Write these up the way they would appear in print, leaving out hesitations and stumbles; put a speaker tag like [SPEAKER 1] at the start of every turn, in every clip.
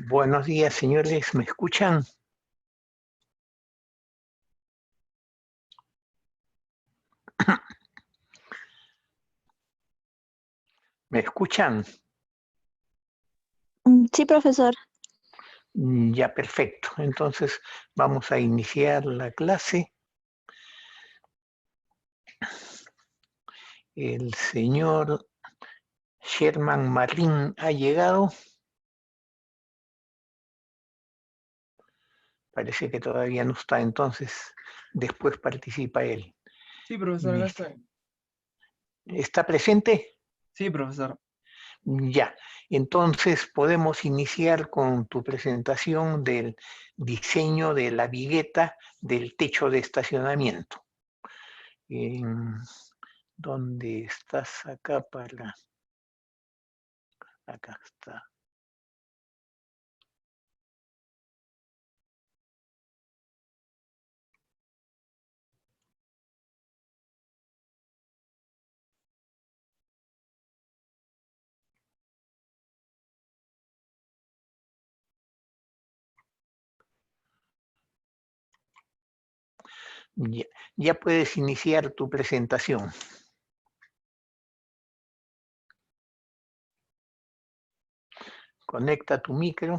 [SPEAKER 1] Buenos días, señores, ¿me escuchan? ¿Me escuchan?
[SPEAKER 2] Sí, profesor.
[SPEAKER 1] Ya, perfecto. Entonces vamos a iniciar la clase. El señor Sherman Marlin ha llegado. Parece que todavía no está, entonces después participa él.
[SPEAKER 3] Sí, profesor, acá estoy.
[SPEAKER 1] ¿Está presente?
[SPEAKER 3] Sí, profesor.
[SPEAKER 1] Ya, entonces podemos iniciar con tu presentación del diseño de la vigueta del techo de estacionamiento. ¿Dónde estás acá para...? Acá está. Ya puedes iniciar tu presentación. Conecta tu micro.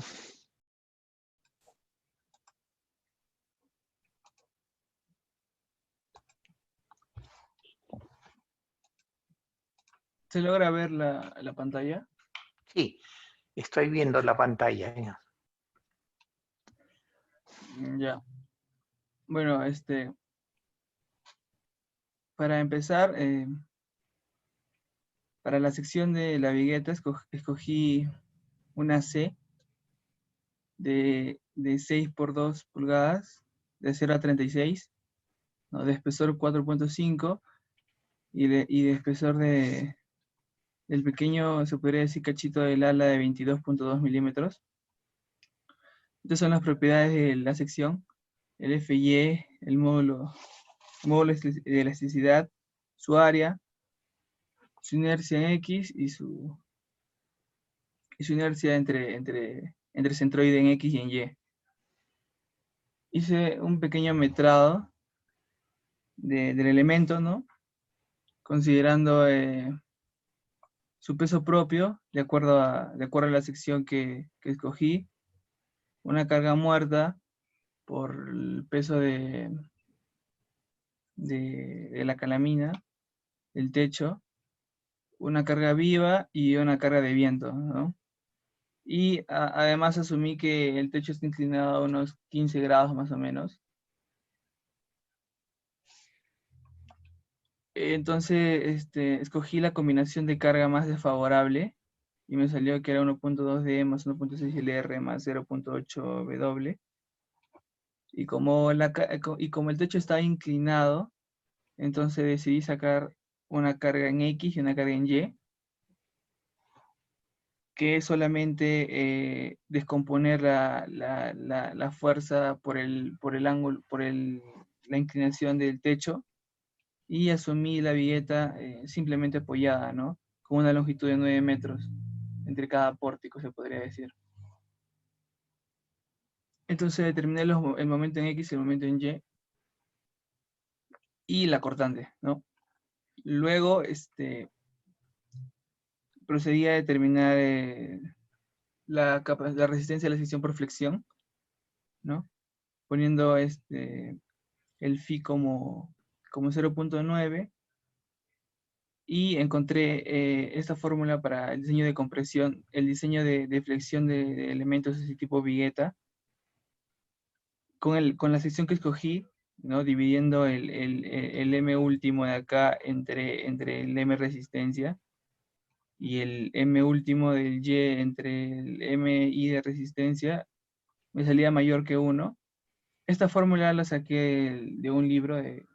[SPEAKER 3] ¿Se logra ver la pantalla?
[SPEAKER 1] Sí, estoy viendo la pantalla.
[SPEAKER 3] Ya. Bueno, para empezar, para la sección de la vigueta escogí una C de 6 por 2 pulgadas, de 0 a 36, ¿no? De espesor 4.5 y de espesor del pequeño, se podría decir, cachito del ala de 22.2 milímetros. Estas son las propiedades de la sección. El FY, el módulo de elasticidad, su área, su inercia en X y su inercia entre centroide en X y en Y. Hice un pequeño metrado del elemento, ¿no? Considerando su peso propio, de acuerdo a la sección que escogí, una carga muerta por el peso de la calamina, el techo, una carga viva y una carga de viento, ¿no? Y además asumí que el techo está inclinado a unos 15 grados más o menos. Entonces, escogí la combinación de carga más desfavorable y me salió que era 1.2D más 1.6 LR más 0.8 W. Y como el techo estaba inclinado, entonces decidí sacar una carga en X y una carga en Y, que es solamente descomponer la fuerza por el ángulo, la inclinación del techo, y asumí la vigueta simplemente apoyada, ¿no? Con una longitud de 9 metros entre cada pórtico, se podría decir. Entonces determiné el momento en X y el momento en Y la cortante, ¿no? Luego, procedí a determinar la resistencia a la sección por flexión, ¿no? Poniendo el phi como 0.9, y encontré esta fórmula para el diseño de compresión, el diseño de flexión de elementos de ese tipo vigueta, con la sección que escogí, ¿no? Dividiendo el M último de acá entre el M resistencia, y el M último del Y entre el MI de resistencia, me salía mayor que 1. Esta fórmula la saqué de un libro de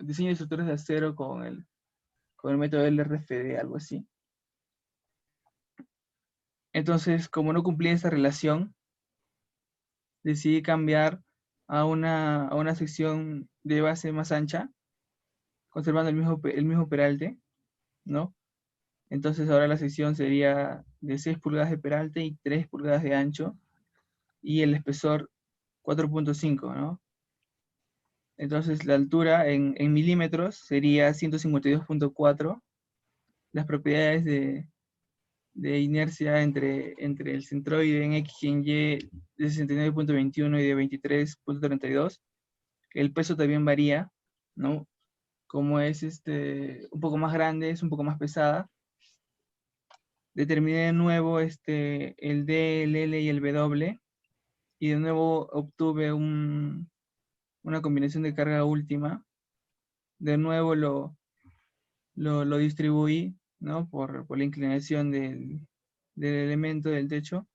[SPEAKER 3] diseño de estructuras de acero con el método LRFD, algo así. Entonces, como no cumplía esa relación, decidí cambiar a una sección de base más ancha, conservando el mismo peralte, ¿no? Entonces ahora la sección sería de 6 pulgadas de peralte y 3 pulgadas de ancho, y el espesor 4.5, ¿no? Entonces la altura en milímetros sería 152.4. Las propiedades de inercia entre el centroide en X y en Y de 69.21 y de 23.32. El peso también varía, ¿no? Como es un poco más grande, es un poco más pesada. Determiné de nuevo el D, el L y el W, y de nuevo obtuve una combinación de carga última. De nuevo lo distribuí, ¿no? Por la inclinación del elemento del techo.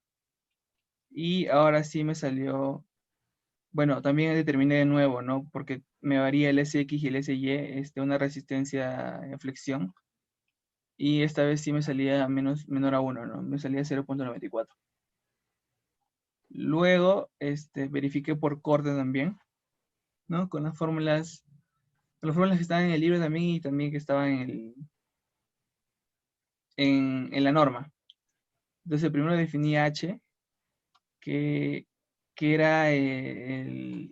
[SPEAKER 3] Y ahora sí me salió, bueno, también determiné de nuevo, ¿no? Porque me varía el SX y el SY, una resistencia en flexión. Y esta vez sí me salía menor a 1, ¿no? Me salía 0.94. Luego, verifiqué por corte también, ¿no? Con las fórmulas que estaban en el libro también, y también que estaban en la norma. Entonces, primero definí H, que, que era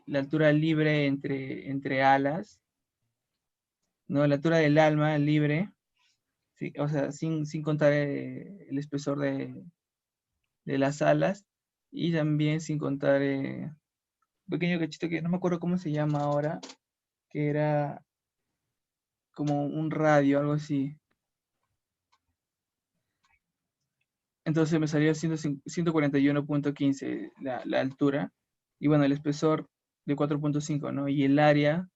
[SPEAKER 3] la altura libre entre alas, ¿no? La altura del alma libre, ¿sí? O sea, sin contar el espesor de las alas, y también sin contar un pequeño cachito que no me acuerdo cómo se llama ahora, que era como un radio, algo así. Entonces me salió 141.15 la altura, y bueno, el espesor de 4.5, ¿no? Y el área,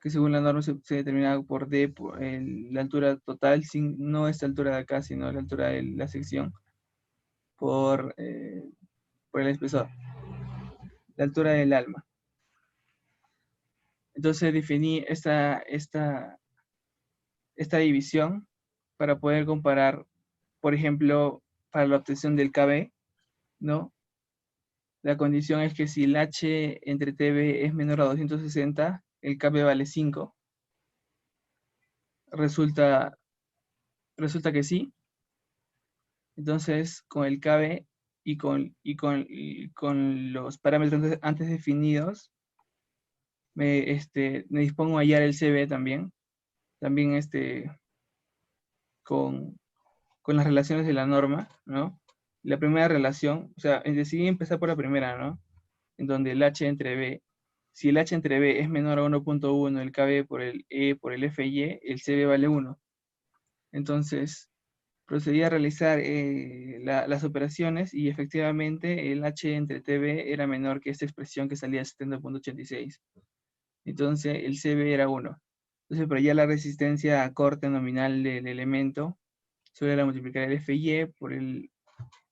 [SPEAKER 3] que según la norma se determina por D, por la altura total, no esta altura de acá, sino la altura de la sección, por el espesor, la altura del alma. Entonces definí esta división para poder comparar, por ejemplo, para la obtención del KB, ¿no? La condición es que si el H entre TB es menor a 260, el KB vale 5. Resulta que sí. Entonces, con el KB y con los parámetros antes definidos, me dispongo a hallar el CB también. También con las relaciones de la norma, ¿no? La primera relación, o sea, decidí empezar por la primera, ¿no? En donde el H entre B, si el H entre B es menor a 1.1, el KB por el E por el FY, el CB vale 1. Entonces, procedí a realizar las operaciones, y efectivamente el H entre TB era menor que esta expresión que salía de 70.86. Entonces, el CB era 1. Entonces, para ya la resistencia a corte nominal del elemento, solo era multiplicar el FY por el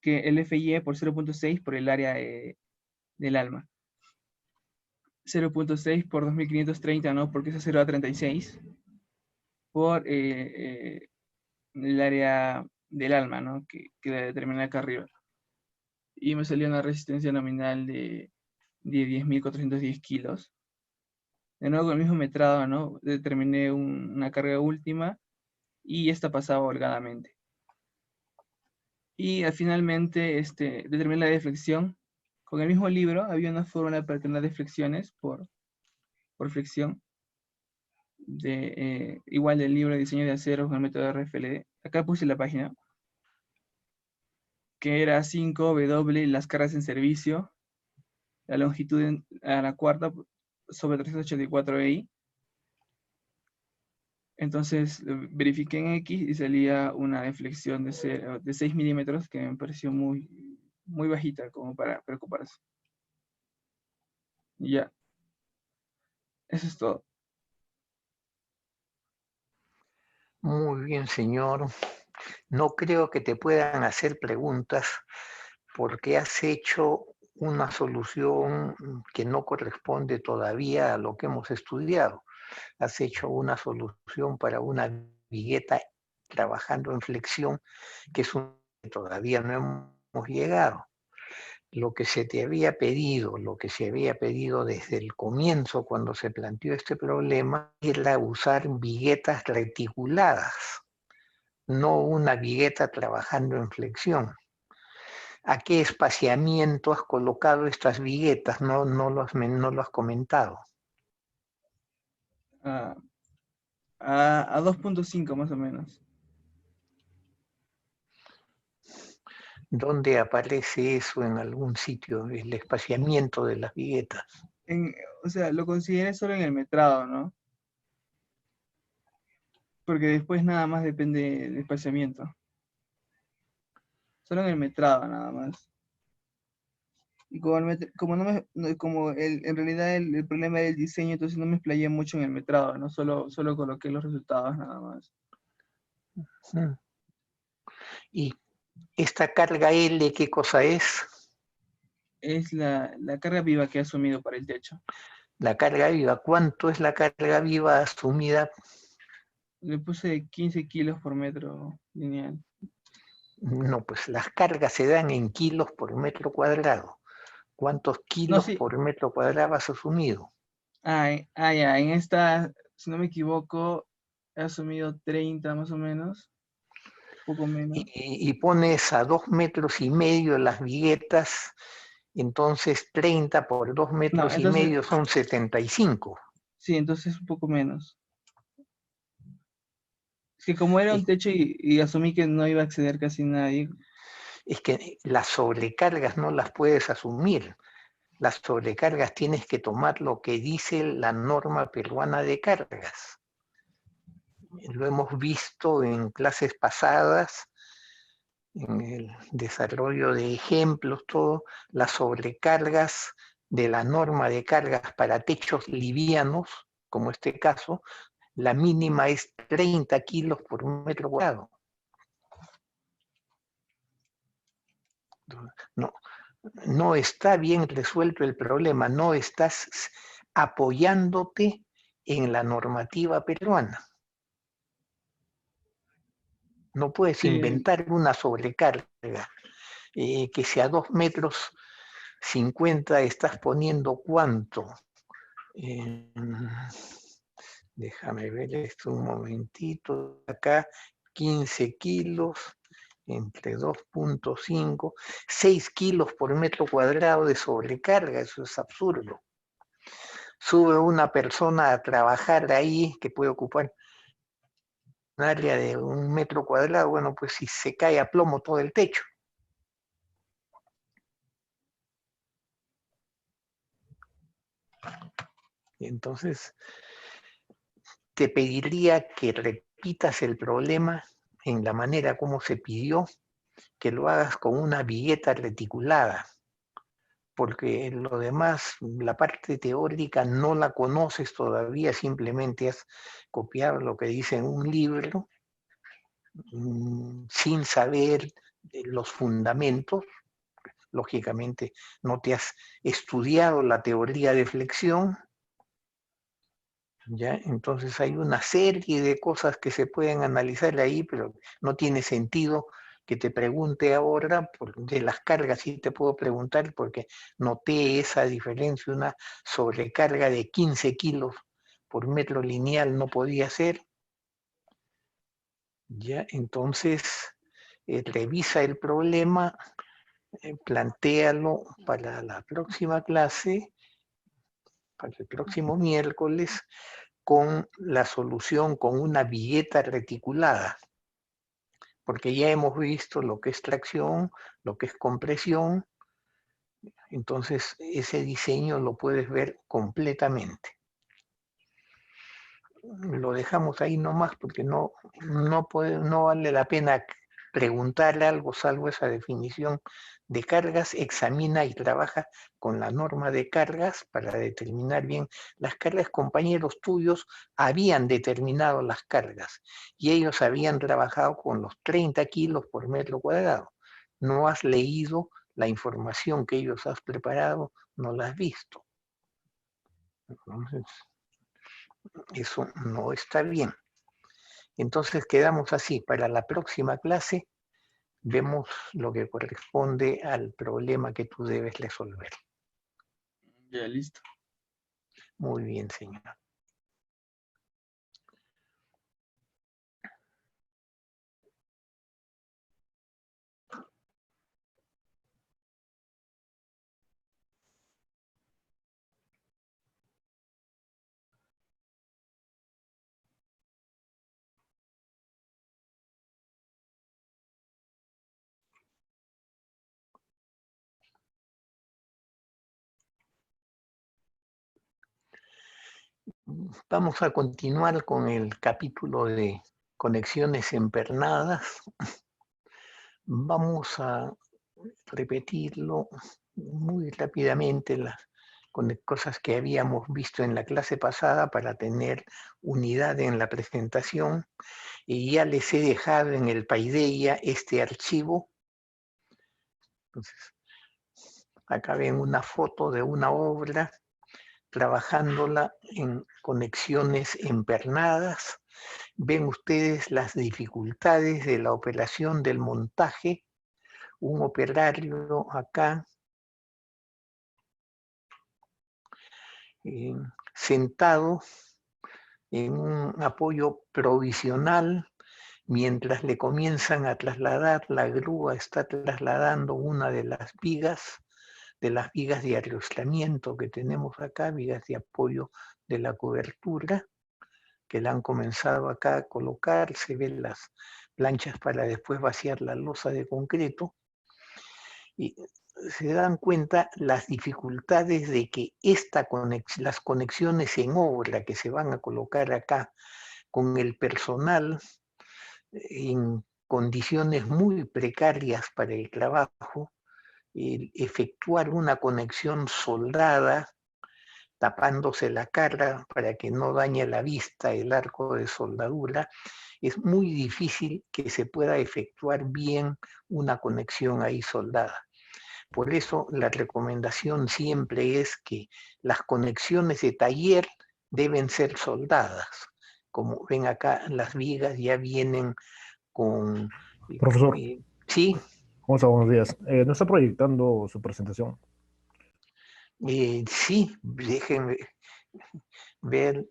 [SPEAKER 3] FY por 0.6 por el área del alma. 0.6 por 2530, ¿no? Porque es 0 a 36 por el área del alma, ¿no? Que la determina acá arriba. Y me salió una resistencia nominal de 10.410 kilos. De nuevo con el mismo metrado, ¿no? Determiné una carga última, y esta pasaba holgadamente. Y finalmente determiné la deflexión. Con el mismo libro había una fórmula para determinar deflexiones por flexión. Igual del libro de diseño de acero con el método RFLD. Acá puse la página, que era 5W las cargas en servicio, la longitud a la cuarta sobre 384 EI. Entonces verifiqué en X y salía una deflexión de 6 milímetros, que me pareció muy, muy bajita como para preocuparse. Y ya, eso es todo.
[SPEAKER 1] Muy bien, señor. No creo que te puedan hacer preguntas porque has hecho una solución que no corresponde todavía a lo que hemos estudiado. Has hecho una solución para una vigueta trabajando en flexión, que es un que todavía no hemos llegado. Lo que se había pedido desde el comienzo cuando se planteó este problema, era usar viguetas reticuladas. no una vigueta trabajando en flexión. ¿A qué espaciamiento has colocado estas viguetas? No lo has comentado.
[SPEAKER 3] A, a 2.5 más o menos.
[SPEAKER 1] ¿Dónde aparece eso en algún sitio, el espaciamiento de las viguetas?
[SPEAKER 3] O sea, lo consideré solo en el metrado, ¿no? Porque después nada más depende del espaciamiento. Solo en el metrado nada más. Y como, como no me, como en realidad el problema del diseño, entonces no me explayé mucho en el metrado, ¿no? Solo coloqué los resultados nada más.
[SPEAKER 1] Mm. ¿Y esta carga L qué cosa es?
[SPEAKER 3] Es la carga viva que he asumido para el techo.
[SPEAKER 1] La carga viva. ¿Cuánto es la carga viva asumida?
[SPEAKER 3] Le puse 15 kilos por metro lineal.
[SPEAKER 1] No, pues las cargas se dan en kilos por metro cuadrado. ¿Cuántos
[SPEAKER 3] No,
[SPEAKER 1] kilos
[SPEAKER 3] sí.
[SPEAKER 1] por metro cuadrado has asumido?
[SPEAKER 3] Ya, en esta, si no me equivoco, he asumido 30 más o menos, poco menos.
[SPEAKER 1] Y pones a 2,5 metros las viguetas, entonces 30 por dos
[SPEAKER 3] No,
[SPEAKER 1] metros y
[SPEAKER 3] entonces,
[SPEAKER 1] medio son 75.
[SPEAKER 3] sí, entonces un poco menos. Es que como era
[SPEAKER 1] Es,
[SPEAKER 3] un techo y asumí que no iba a acceder casi nadie.
[SPEAKER 1] es que las sobrecargas no las puedes asumir. Las sobrecargas tienes que tomar lo que dice la norma peruana de cargas. Lo hemos visto en clases pasadas, en el desarrollo de ejemplos, todo, las sobrecargas de la norma de cargas para techos livianos, como este caso, la mínima es 30 kilos por metro cuadrado. No, no está bien resuelto el problema, no estás apoyándote en la normativa peruana. No puedes
[SPEAKER 3] Sí,
[SPEAKER 1] inventar una sobrecarga que si a 2,50 metros estás poniendo cuánto. Eh, déjame ver esto un momentito. Acá 15 kilos entre 2,5, 6 kilos por metro cuadrado de sobrecarga. Eso es absurdo. Sube una persona a trabajar ahí que puede ocupar un área de 1 metro cuadrado. Bueno, pues si se cae a plomo todo el techo. Entonces, te pediría que repitas el problema en la manera como se pidió, que lo hagas con una vigueta reticulada, porque lo demás, la parte teórica no la conoces todavía, simplemente has copiado lo que dice en un libro sin saber los fundamentos. Lógicamente no te has estudiado la teoría de flexión. ¿Ya? Entonces hay una serie de cosas que se pueden analizar ahí, pero no tiene sentido que te pregunte ahora de las cargas. Sí te puedo preguntar porque noté esa diferencia, una sobrecarga de 15 kilos por metro lineal no podía ser. ¿Ya? Entonces revisa el problema, plantéalo para la próxima clase, para el próximo miércoles, con la solución con una vigueta reticulada, porque ya hemos visto lo que es tracción, lo que es compresión, entonces ese diseño lo puedes ver completamente. Lo dejamos ahí nomás porque no vale la pena preguntarle algo salvo esa definición de cargas. Examina y trabaja con la norma de cargas para determinar bien las cargas. Compañeros tuyos habían determinado las cargas y ellos habían trabajado con los 30 kilos por metro cuadrado. No has leído la información que ellos has preparado, no la has visto. Entonces, eso no está bien. Entonces quedamos así. Para la próxima clase vemos lo que corresponde al problema que tú debes resolver.
[SPEAKER 3] ya listo.
[SPEAKER 1] Muy bien, señor. Vamos a continuar con el capítulo de conexiones empernadas. Vamos a repetirlo muy rápidamente con cosas que habíamos visto en la clase pasada para tener unidad en la presentación. Y ya les he dejado en el Paideia este archivo. Entonces, acá ven una foto de una obra trabajándola en conexiones empernadas. Ven ustedes las dificultades de la operación del montaje. Un operario acá sentado en un apoyo provisional mientras le comienzan a trasladar, la grúa está trasladando una de las vigas de ariostramiento que tenemos acá, vigas de apoyo de la cobertura, que la han comenzado acá a colocar. Se ven las planchas para después vaciar la losa de concreto. Y se dan cuenta las dificultades de que las conexiones en obra que se van a colocar acá con el personal en condiciones muy precarias para el trabajo, efectuar una conexión soldada, tapándose la cara para que no dañe la vista el arco de soldadura, es muy difícil que se pueda efectuar bien una conexión ahí soldada. Por eso la recomendación siempre es que las conexiones de taller deben ser soldadas. Como ven acá, las vigas ya vienen con...
[SPEAKER 2] Profesor,
[SPEAKER 1] sí,
[SPEAKER 2] ¿cómo está? Buenos días. ¿No está proyectando su presentación?
[SPEAKER 1] sí, déjenme ver.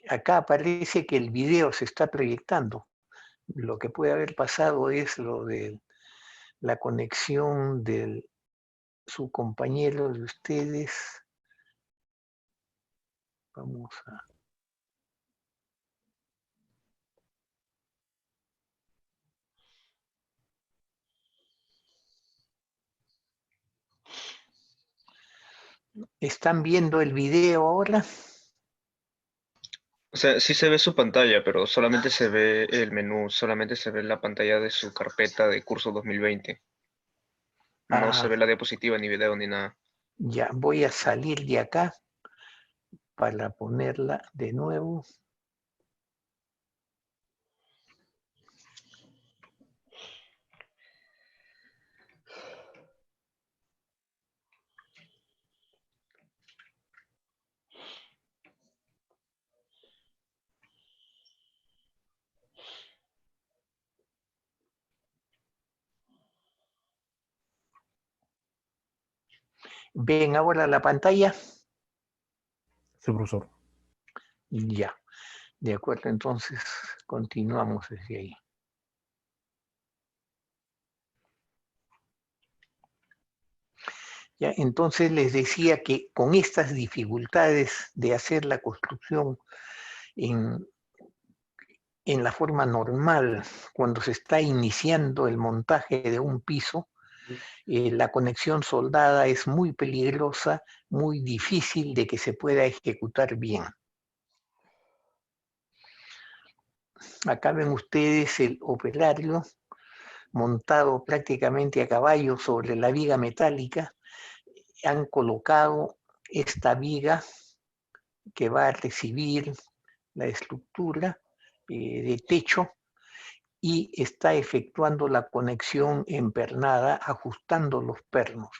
[SPEAKER 1] Acá aparece que el video se está proyectando. Lo que puede haber pasado es lo de la conexión de su compañero de ustedes. Vamos a... ¿Están viendo el video ahora?
[SPEAKER 4] O sea, sí se ve su pantalla, pero solamente se ve el menú, solamente se ve la pantalla de su carpeta de curso 2020. No se ve la diapositiva, ni video, ni nada.
[SPEAKER 1] Ya, voy a salir de acá para ponerla de nuevo. ¿Ven ahora la pantalla?
[SPEAKER 2] Sí, profesor.
[SPEAKER 1] Ya, de acuerdo, entonces continuamos desde ahí. Ya, entonces les decía que con estas dificultades de hacer la construcción en la forma normal, cuando se está iniciando el montaje de un piso, la conexión soldada es muy peligrosa, muy difícil de que se pueda ejecutar bien. Acá ven ustedes el operario montado prácticamente a caballo sobre la viga metálica. Han colocado esta viga que va a recibir la estructura de techo y está efectuando la conexión empernada, ajustando los pernos.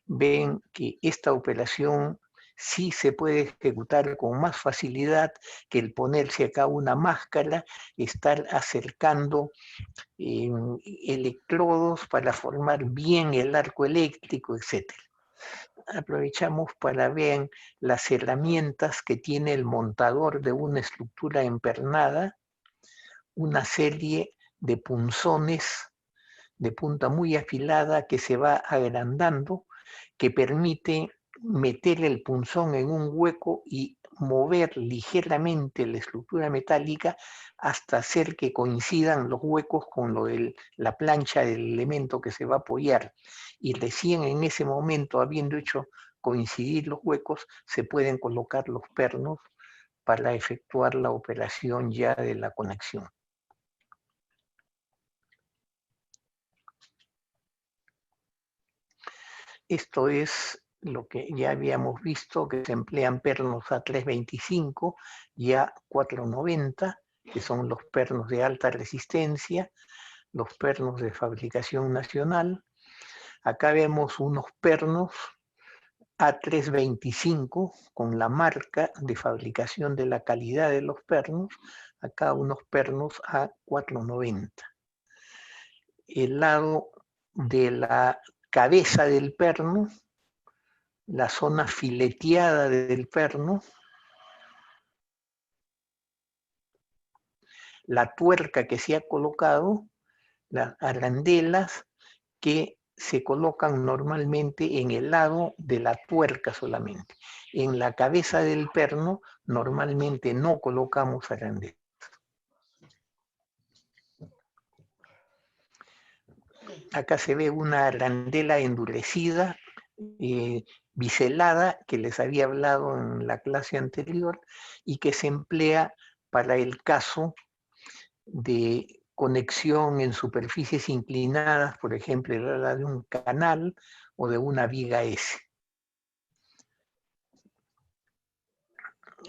[SPEAKER 1] Ven que esta operación sí se puede ejecutar con más facilidad que el ponerse acá una máscara, estar acercando electrodos para formar bien el arco eléctrico, etc. Aprovechamos para ver las herramientas que tiene el montador de una estructura empernada, una serie de punzones de punta muy afilada que se va agrandando, que permite meter el punzón en un hueco y mover ligeramente la estructura metálica hasta hacer que coincidan los huecos con la plancha del elemento que se va a apoyar. Y recién en ese momento, habiendo hecho coincidir los huecos, se pueden colocar los pernos para efectuar la operación ya de la conexión. Esto es lo que ya habíamos visto, que se emplean pernos A325 y A490, que son los pernos de alta resistencia, los pernos de fabricación nacional. Acá vemos unos pernos A325 con la marca de fabricación de la calidad de los pernos. Acá unos pernos A490. El lado de la cabeza del perno, la zona fileteada del perno, la tuerca que se ha colocado, las arandelas que se colocan normalmente en el lado de la tuerca solamente. En la cabeza del perno normalmente no colocamos arandelas. Acá se ve una arandela endurecida, biselada, que les había hablado en la clase anterior, y que se emplea para el caso de conexión en superficies inclinadas, por ejemplo, la de un canal o de una viga S.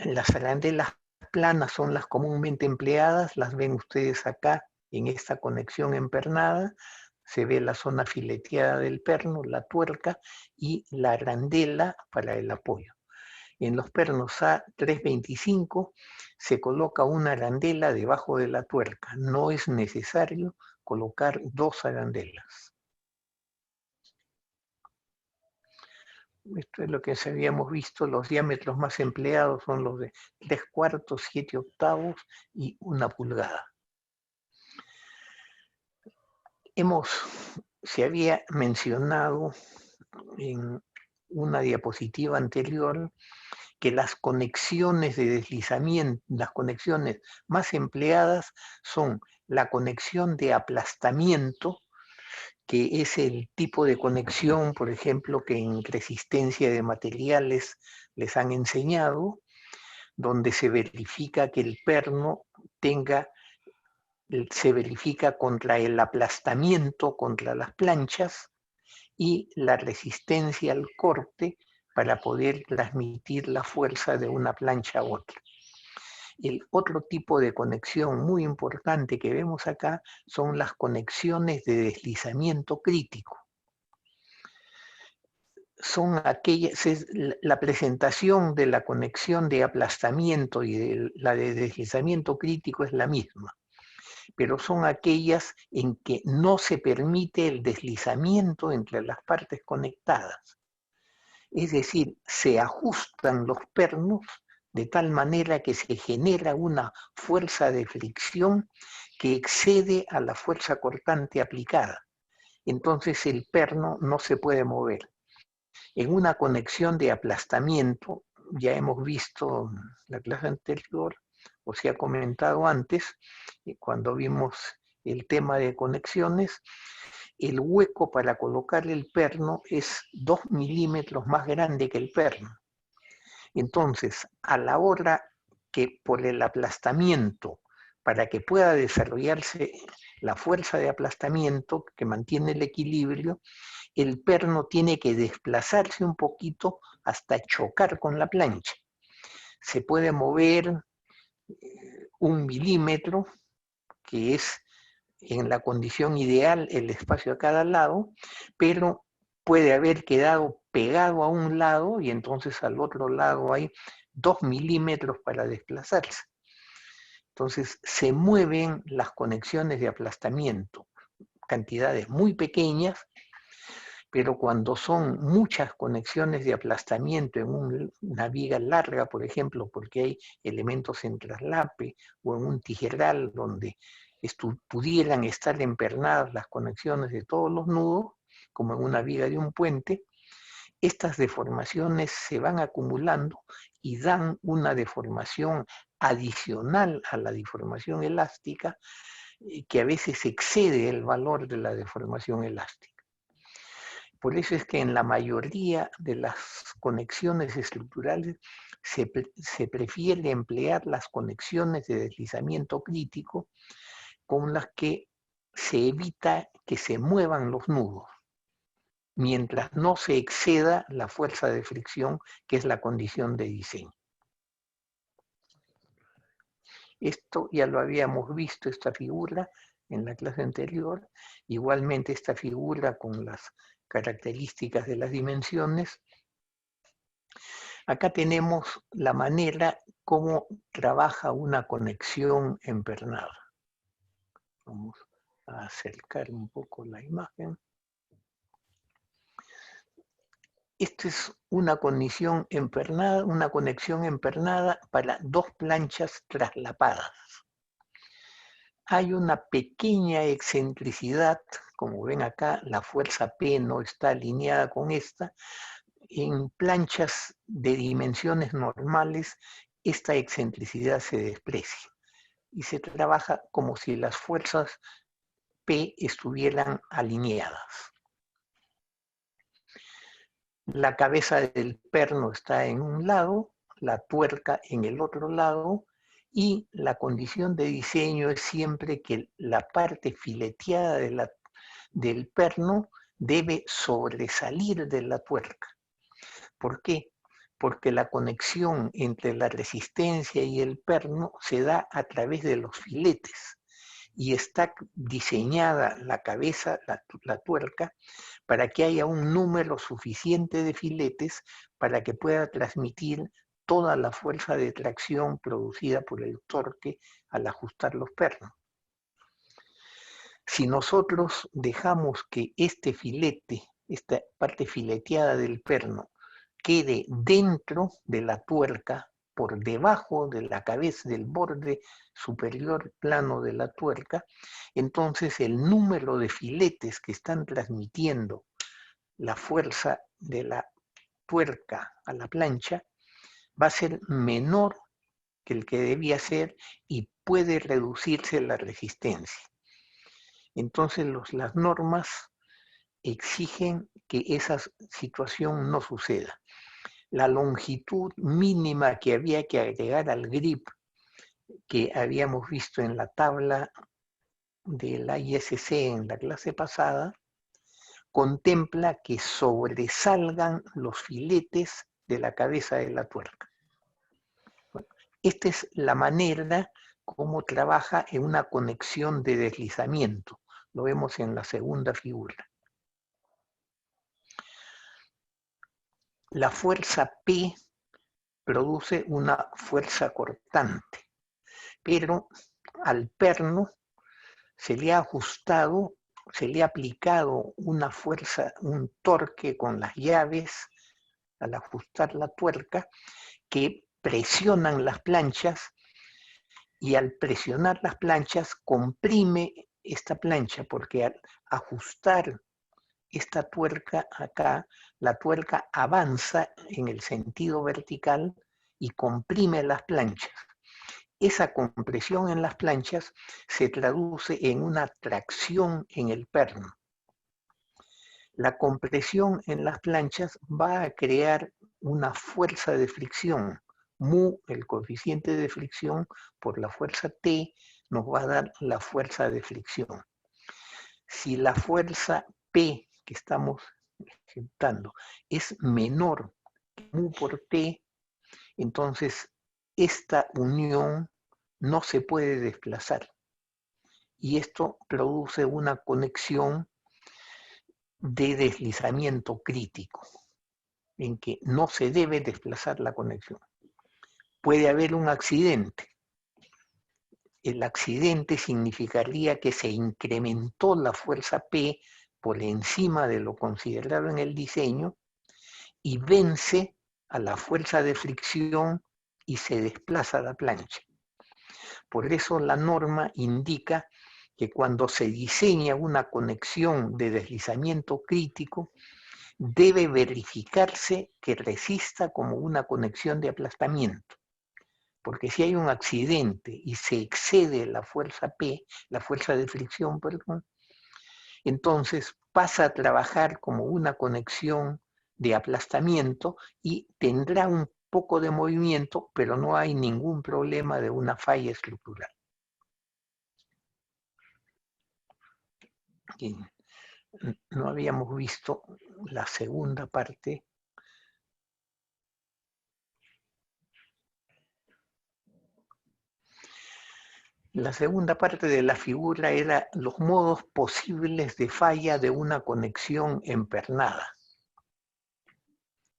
[SPEAKER 1] Las arandelas planas son las comúnmente empleadas, las ven ustedes acá en esta conexión empernada. Se ve la zona fileteada del perno, la tuerca y la arandela para el apoyo. En los pernos A325 se coloca una arandela debajo de la tuerca. No es necesario colocar dos arandelas. Esto es lo que habíamos visto. Los diámetros más empleados son los de 3/4, 7/8 y 1 pulgada. Se había mencionado en una diapositiva anterior que las conexiones de deslizamiento, las conexiones más empleadas son la conexión de aplastamiento, que es el tipo de conexión, por ejemplo, que en resistencia de materiales les han enseñado, donde se verifica que el perno se verifica contra el aplastamiento, contra las planchas, y la resistencia al corte para poder transmitir la fuerza de una plancha a otra. El otro tipo de conexión muy importante que vemos acá son las conexiones de deslizamiento crítico. Son aquellas, la presentación de la conexión de aplastamiento y de la de deslizamiento crítico es la misma, pero son aquellas en que no se permite el deslizamiento entre las partes conectadas. Es decir, se ajustan los pernos de tal manera que se genera una fuerza de fricción que excede a la fuerza cortante aplicada. Entonces el perno no se puede mover. En una conexión de aplastamiento, ya hemos visto en la clase anterior, o se ha comentado antes, cuando vimos el tema de conexiones, el hueco para colocar el perno es 2 milímetros más grande que el perno. Entonces, a la hora que por el aplastamiento, para que pueda desarrollarse la fuerza de aplastamiento que mantiene el equilibrio, el perno tiene que desplazarse un poquito hasta chocar con la plancha. Se puede mover 1 milímetro, que es en la condición ideal el espacio a cada lado, pero puede haber quedado pegado a un lado y entonces al otro lado hay 2 milímetros para desplazarse. Entonces se mueven las conexiones de aplastamiento, cantidades muy pequeñas, pero cuando son muchas conexiones de aplastamiento en una viga larga, por ejemplo, porque hay elementos en traslape o en un tijeral donde pudieran estar empernadas las conexiones de todos los nudos, como en una viga de un puente, estas deformaciones se van acumulando y dan una deformación adicional a la deformación elástica que a veces excede el valor de la deformación elástica. Por eso es que en la mayoría de las conexiones estructurales se prefiere emplear las conexiones de deslizamiento crítico con las que se evita que se muevan los nudos, mientras no se exceda la fuerza de fricción, que es la condición de diseño. Esto ya lo habíamos visto, esta figura, en la clase anterior. Igualmente esta figura con las características de las dimensiones. Acá tenemos la manera como trabaja una conexión empernada. Vamos a acercar un poco la imagen. Esta es una conexión empernada para dos planchas traslapadas. Hay una pequeña excentricidad, como ven acá, la fuerza P no está alineada con esta. En planchas de dimensiones normales, esta excentricidad se desprecia y se trabaja como si las fuerzas P estuvieran alineadas. La cabeza del perno está en un lado, la tuerca en el otro lado, y la condición de diseño es siempre que la parte fileteada del perno debe sobresalir de la tuerca. ¿Por qué? Porque la conexión entre la resistencia y el perno se da a través de los filetes y está diseñada la cabeza, la tuerca, para que haya un número suficiente de filetes para que pueda transmitir toda la fuerza de tracción producida por el torque al ajustar los pernos. Si nosotros dejamos que este filete, esta parte fileteada del perno, quede dentro de la tuerca, por debajo de la cabeza, del borde superior plano de la tuerca, entonces el número de filetes que están transmitiendo la fuerza de la tuerca a la plancha va a ser menor que el que debía ser y puede reducirse la resistencia. Entonces las normas exigen que esa situación no suceda. La longitud mínima que había que agregar al grip que habíamos visto en la tabla de la ISC en la clase pasada, contempla que sobresalgan los filetes de la cabeza de la tuerca. Esta es la manera como trabaja en una conexión de deslizamiento. Lo vemos en la segunda figura. La fuerza P produce una fuerza cortante, pero al perno se le ha ajustado, se le ha aplicado una fuerza, un torque con las llaves al ajustar la tuerca que presionan las planchas y al presionar las planchas comprime esta plancha porque al ajustar esta tuerca acá, la tuerca avanza en el sentido vertical y comprime las planchas. Esa compresión en las planchas se traduce en una tracción en el perno. La compresión en las planchas va a crear una fuerza de fricción. Mu, el coeficiente de fricción, por la fuerza T, nos va a dar la fuerza de fricción. Si la fuerza P que estamos ejecutando es menor que mu por T, entonces esta unión no se puede desplazar. Y esto produce una conexión de deslizamiento crítico, en que no se debe desplazar la conexión. Puede haber un accidente. El accidente significaría que se incrementó la fuerza P por encima de lo considerado en el diseño y vence a la fuerza de fricción y se desplaza la plancha. Por eso la norma indica que cuando se diseña una conexión de deslizamiento crítico, debe verificarse que resista como una conexión de aplastamiento. Porque si hay un accidente y se excede la fuerza P, la fuerza de fricción, perdón, entonces pasa a trabajar como una conexión de aplastamiento y tendrá un poco de movimiento, pero no hay ningún problema de una falla estructural. Y no habíamos visto la segunda parte. La segunda parte de la figura era los modos posibles de falla de una conexión empernada.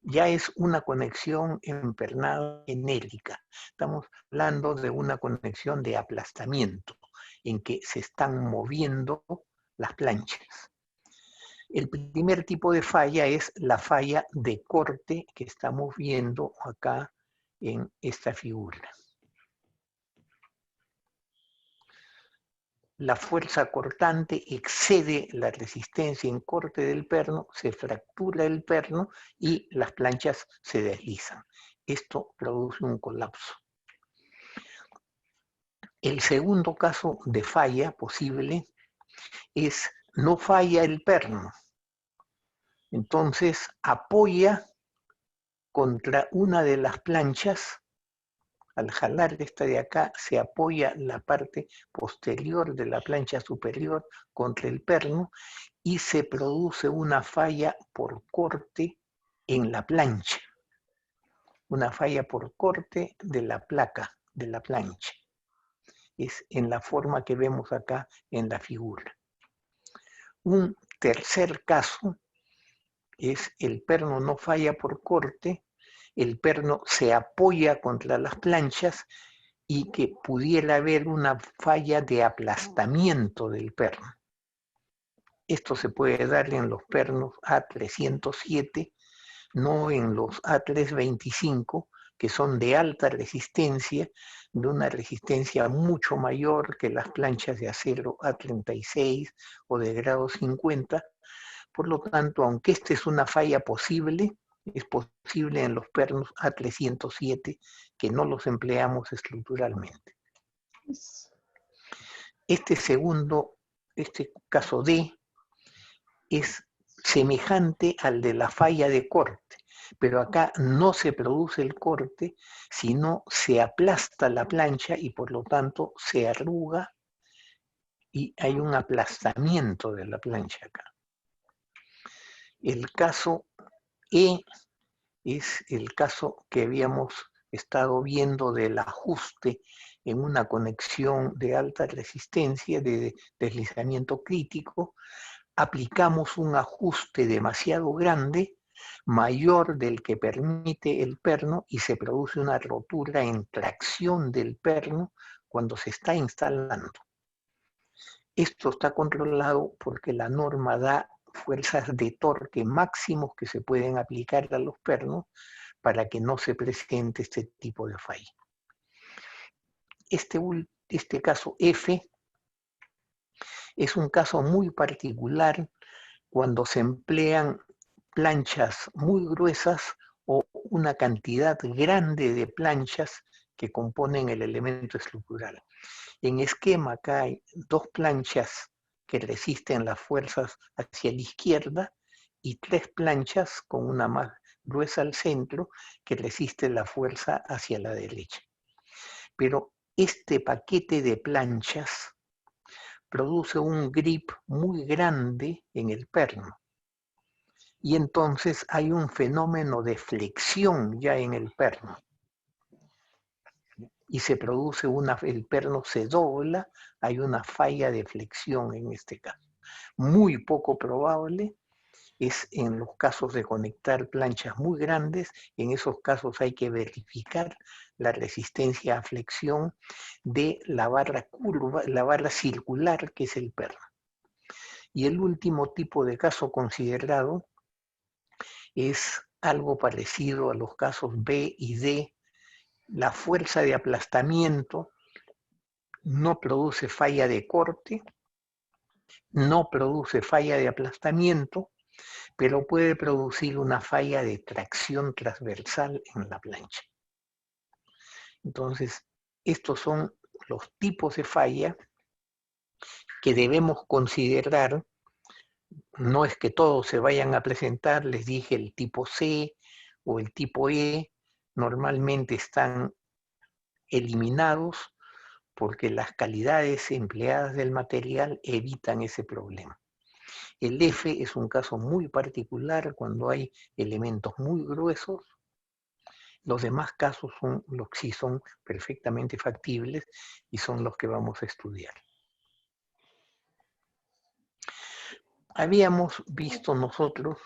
[SPEAKER 1] Ya es una conexión empernada genérica. Estamos hablando de una conexión de aplastamiento, en que se están moviendo las planchas. El primer tipo de falla es la falla de corte que estamos viendo acá en esta figura. La fuerza cortante excede la resistencia en corte del perno, se fractura el perno y las planchas se deslizan. Esto produce un colapso. El segundo caso de falla posible es no falla el perno. Entonces apoya contra una de las planchas. Al jalar esta de acá se apoya la parte posterior de la plancha superior contra el perno y se produce una falla por corte en la plancha. Una falla por corte de la placa, de la plancha. Es en la forma que vemos acá en la figura. Un tercer caso es el perno no falla por corte, el perno se apoya contra las planchas y que pudiera haber una falla de aplastamiento del perno. Esto se puede dar en los pernos A307, no en los A325, que son de alta resistencia, de una resistencia mucho mayor que las planchas de acero A36 o de grado 50. Por lo tanto, aunque esta es una falla posible, es posible en los pernos A307 que no los empleamos estructuralmente. Este caso D es semejante al de la falla de corte, pero acá no se produce el corte, sino se aplasta la plancha y por lo tanto se arruga y hay un aplastamiento de la plancha acá. El caso E es el caso que habíamos estado viendo del ajuste en una conexión de alta resistencia, de deslizamiento crítico. Aplicamos un ajuste demasiado grande, mayor del que permite el perno, y se produce una rotura en tracción del perno cuando se está instalando. Esto está controlado porque la norma da fuerzas de torque máximos que se pueden aplicar a los pernos para que no se presente este tipo de falla. Este caso F es un caso muy particular cuando se emplean planchas muy gruesas o una cantidad grande de planchas que componen el elemento estructural. En esquema acá hay dos planchas que resisten las fuerzas hacia la izquierda y tres planchas con una más gruesa al centro que resiste la fuerza hacia la derecha. Pero este paquete de planchas produce un grip muy grande en el perno. Y entonces hay un fenómeno de flexión ya en el perno. Y se produce el perno se dobla, hay una falla de flexión en este caso. Muy poco probable es en los casos de conectar planchas muy grandes, en esos casos hay que verificar la resistencia a flexión de la barra curva, la barra circular que es el perno. Y el último tipo de caso considerado es algo parecido a los casos B y D. La fuerza de aplastamiento no produce falla de corte, no produce falla de aplastamiento, pero puede producir una falla de tracción transversal en la plancha. Entonces, estos son los tipos de falla que debemos considerar no es que todos se vayan a presentar, les dije el tipo C o el tipo E, normalmente están eliminados porque las calidades empleadas del material evitan ese problema. El F es un caso muy particular cuando hay elementos muy gruesos. Los demás casos son los que sí son perfectamente factibles y son los que vamos a estudiar. Habíamos visto nosotros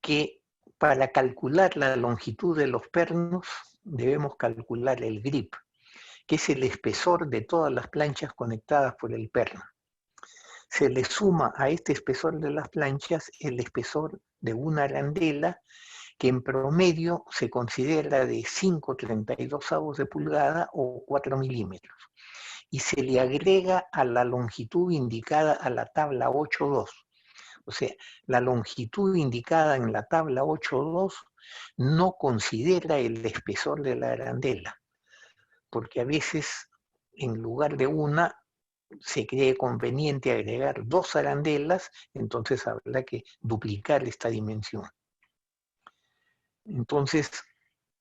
[SPEAKER 1] que para calcular la longitud de los pernos debemos calcular el grip, que es el espesor de todas las planchas conectadas por el perno. Se le suma a este espesor de las planchas el espesor de una arandela que en promedio se considera de 5/32 de pulgada o 4 milímetros. Y se le agrega a la longitud indicada a la tabla 8.2. O sea, la longitud indicada en la tabla 8.2 no considera el espesor de la arandela, porque a veces en lugar de una se cree conveniente agregar 2 arandelas, entonces habrá que duplicar esta dimensión. Entonces,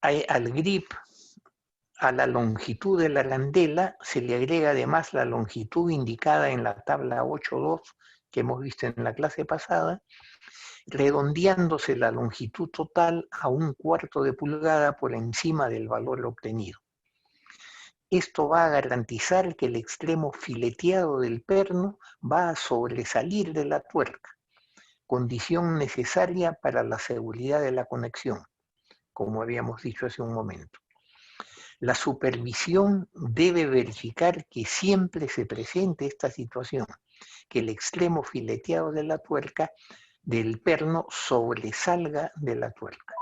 [SPEAKER 1] al grip, a la longitud de la arandela, se le agrega además la longitud indicada en la tabla 8.2 que hemos visto en la clase pasada, redondeándose la longitud total a 1/4 de pulgada por encima del valor obtenido. Esto va a garantizar que el extremo fileteado del perno va a sobresalir de la tuerca, condición necesaria para la seguridad de la conexión, como habíamos dicho hace un momento. La supervisión debe verificar que siempre se presente esta situación, que el extremo fileteado de la tuerca del perno sobresalga de la tuerca.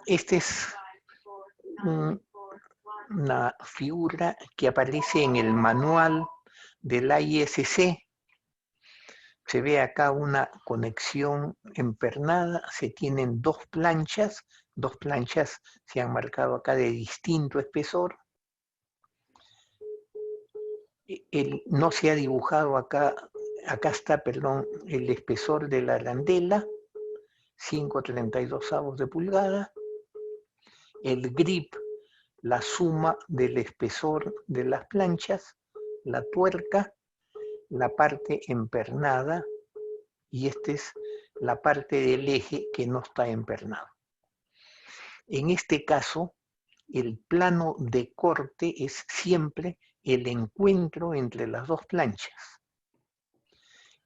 [SPEAKER 1] Esta es una figura que aparece en el manual de la ISC. Se ve acá una conexión empernada, se tienen dos planchas se han marcado acá de distinto espesor. No se ha dibujado acá está, perdón, el espesor de la arandela, 5/32 de pulgada. El grip, la suma del espesor de las planchas, la tuerca, la parte empernada, y esta es la parte del eje que no está empernado. En este caso, el plano de corte es siempre el encuentro entre las dos planchas.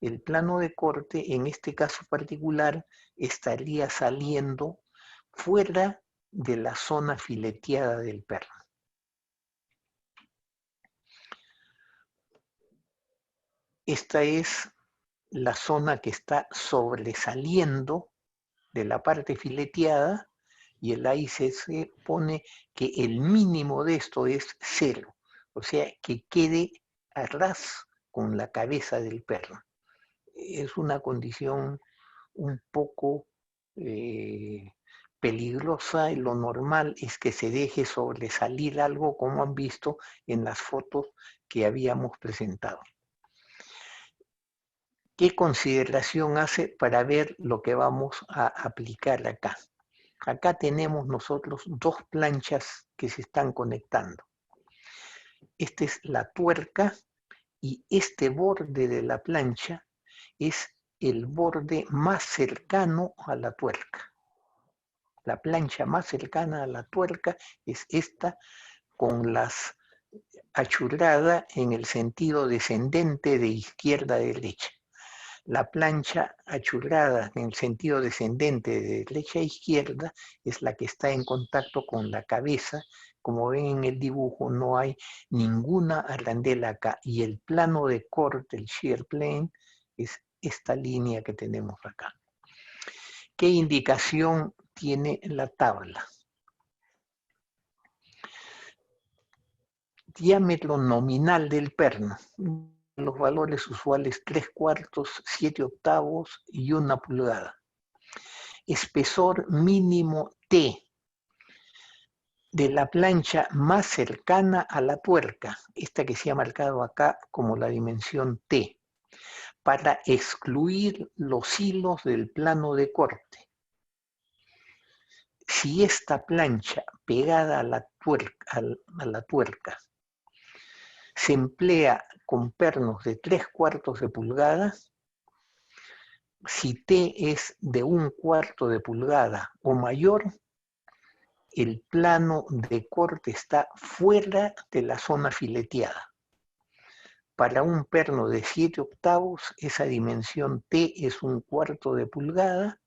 [SPEAKER 1] El plano de corte, en este caso particular, estaría saliendo fuera de la zona fileteada del perno. Esta es la zona que está sobresaliendo de la parte fileteada, y el ICC pone que el mínimo de esto es 0, o sea, que quede a ras con la cabeza del perno. Es una condición un poco peligrosa, y lo normal es que se deje sobresalir algo, como han visto en las fotos que habíamos presentado. ¿Qué consideración hace para ver lo que vamos a aplicar acá? Acá tenemos nosotros dos planchas que se están conectando. Esta es la tuerca y este borde de la plancha es el borde más cercano a la tuerca. La plancha más cercana a la tuerca es esta, con las achurrada en el sentido descendente de izquierda a derecha. La plancha achurrada en el sentido descendente de derecha a izquierda es la que está en contacto con la cabeza. Como ven en el dibujo, no hay ninguna arandela acá, y el plano de corte, el shear plane, es esta línea que tenemos acá. ¿Qué indicación tiene la tabla? Diámetro nominal del perno. Los valores usuales 3/4, 7/8 y 1 pulgada. Espesor mínimo T. de la plancha más cercana a la tuerca, esta que se ha marcado acá como la dimensión T, para excluir los hilos del plano de corte. Si esta plancha pegada a la tuerca se emplea con pernos de 3/4 de pulgada, si T es de 1/4 de pulgada o mayor, el plano de corte está fuera de la zona fileteada. Para un perno de 7/8, esa dimensión T es 1/4 de pulgada,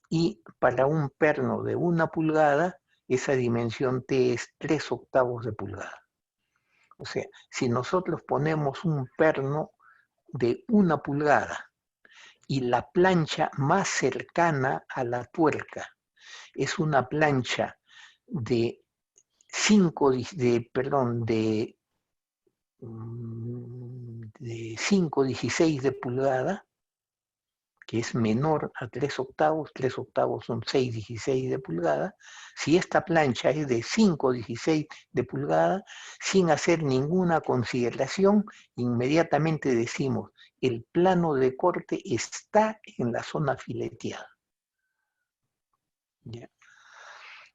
[SPEAKER 1] y para un perno de 1 pulgada, esa dimensión T es 3/8 de pulgada. O sea, si nosotros ponemos un perno de 1 pulgada y la plancha más cercana a la tuerca es una plancha de 5/16 de pulgada, que es menor a 3/8, 3/8 son 6/16 de pulgada. Si esta plancha es de 5/16 de pulgada, sin hacer ninguna consideración, inmediatamente decimos, el plano de corte está en la zona fileteada. ¿Ya?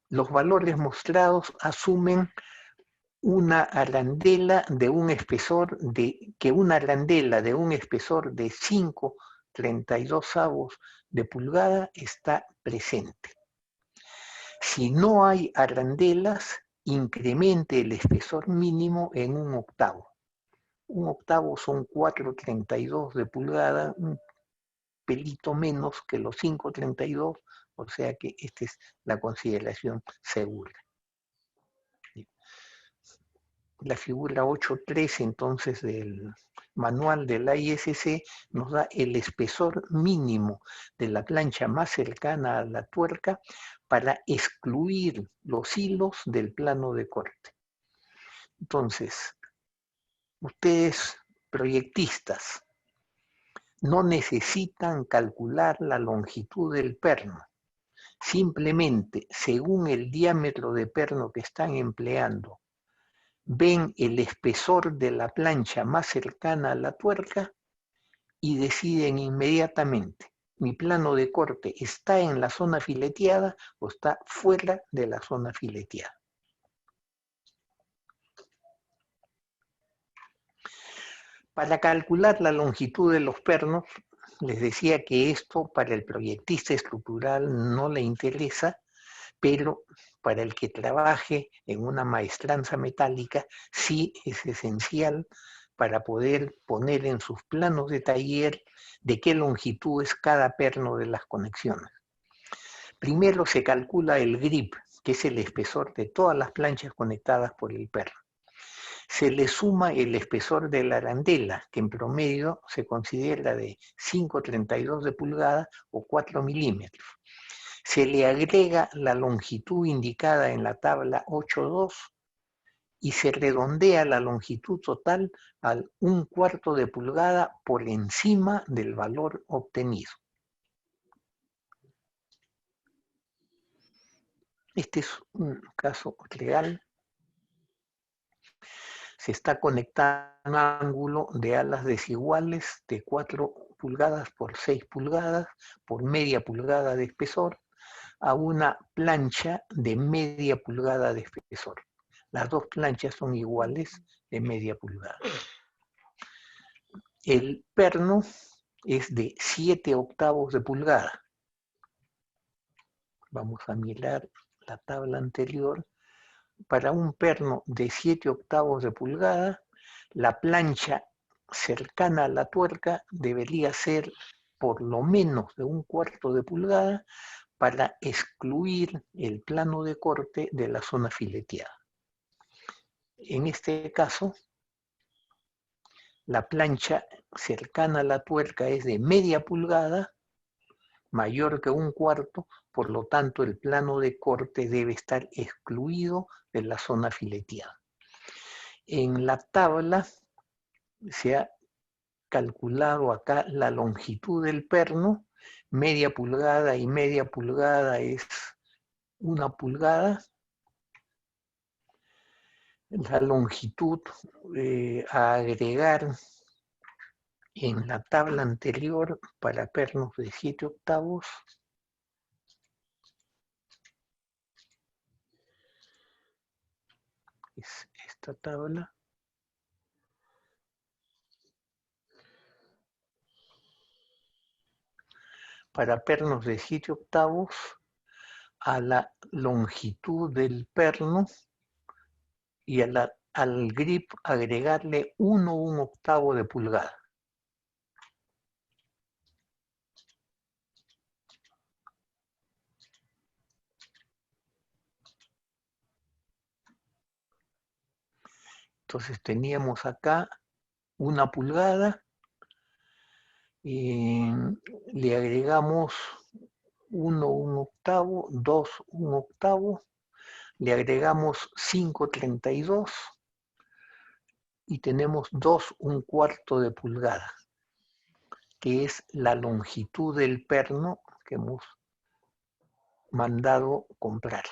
[SPEAKER 1] Los valores mostrados asumen una arandela de un espesor de 5/32 de pulgada está presente. Si no hay arandelas, incremente el espesor mínimo en 1/8. 1/8 son 4/32 de pulgada, un pelito menos que los 5/32, o sea que esta es la consideración segura. La figura 8.3 entonces del manual de la ISC nos da el espesor mínimo de la plancha más cercana a la tuerca para excluir los hilos del plano de corte. Entonces, ustedes proyectistas no necesitan calcular la longitud del perno. Simplemente, según el diámetro de perno que están empleando, ven el espesor de la plancha más cercana a la tuerca y deciden inmediatamente, mi plano de corte está en la zona fileteada o está fuera de la zona fileteada. Para calcular la longitud de los pernos, les decía que esto para el proyectista estructural no le interesa, pero para el que trabaje en una maestranza metálica sí es esencial para poder poner en sus planos de taller de qué longitud es cada perno de las conexiones. Primero se calcula el grip, que es el espesor de todas las planchas conectadas por el perno. Se le suma el espesor de la arandela, que en promedio se considera de 5/32 de pulgada o 4 milímetros. Se le agrega la longitud indicada en la tabla 8.2 y se redondea la longitud total al 1/4 de pulgada por encima del valor obtenido. Este es un caso real. Se está conectando un ángulo de alas desiguales de 4 pulgadas por 6 pulgadas por media pulgada de espesor a una plancha de media pulgada de espesor. Las dos planchas son iguales de media pulgada. El perno es de 7/8 de pulgada. Vamos a mirar la tabla anterior. Para un perno de 7/8 de pulgada, la plancha cercana a la tuerca debería ser por lo menos de 1/4 de pulgada para excluir el plano de corte de la zona fileteada. En este caso, la plancha cercana a la tuerca es de media pulgada, mayor que 1/4, por lo tanto el plano de corte debe estar excluido de la zona fileteada. En la tabla se ha calculado acá la longitud del perno, media pulgada y media pulgada es 1 pulgada, la longitud a agregar en la tabla anterior para pernos de 7/8 es esta tabla. Para pernos de 7/8 a la longitud del perno y al grip agregarle 1/8 de pulgada. Entonces teníamos acá 1 pulgada y le agregamos 1/8, 2/8, le agregamos 5/32 y tenemos 2/4 de pulgada, que es la longitud del perno que hemos mandado comprar.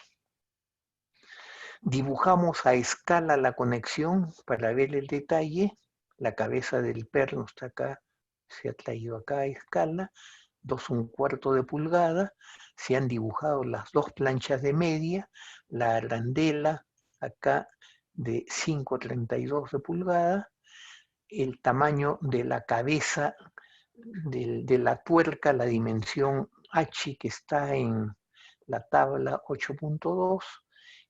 [SPEAKER 1] Dibujamos a escala la conexión para ver el detalle. La cabeza del perno está acá, se ha traído acá a escala, 2/4 de pulgada. Se han dibujado las dos planchas de media, la arandela acá de 5/32 de pulgada, el tamaño de la cabeza de la tuerca, la dimensión H que está en la tabla 8.2,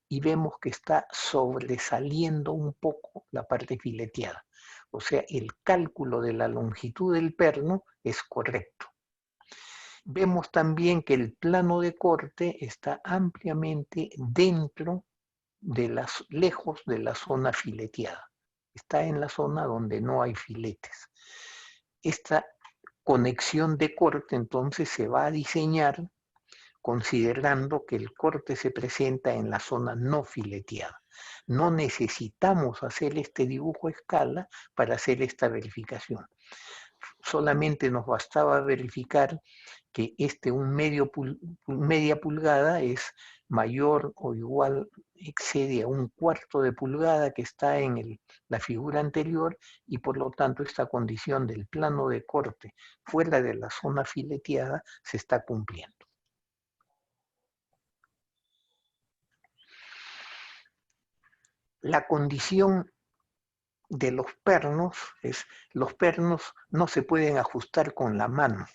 [SPEAKER 1] y vemos que está sobresaliendo un poco la parte fileteada. O sea, el cálculo de la longitud del perno es correcto. Vemos también que el plano de corte está ampliamente dentro lejos de la zona fileteada. Está en la zona donde no hay filetes. Esta conexión de corte entonces se va a diseñar considerando que el corte se presenta en la zona no fileteada. No necesitamos hacer este dibujo a escala para hacer esta verificación. Solamente nos bastaba verificar que media pulgada es mayor o igual, excede a 1/4 de pulgada que está en la figura anterior, y por lo tanto esta condición del plano de corte fuera de la zona fileteada se está cumpliendo. La condición de los pernos es, los pernos no se pueden ajustar con la mano.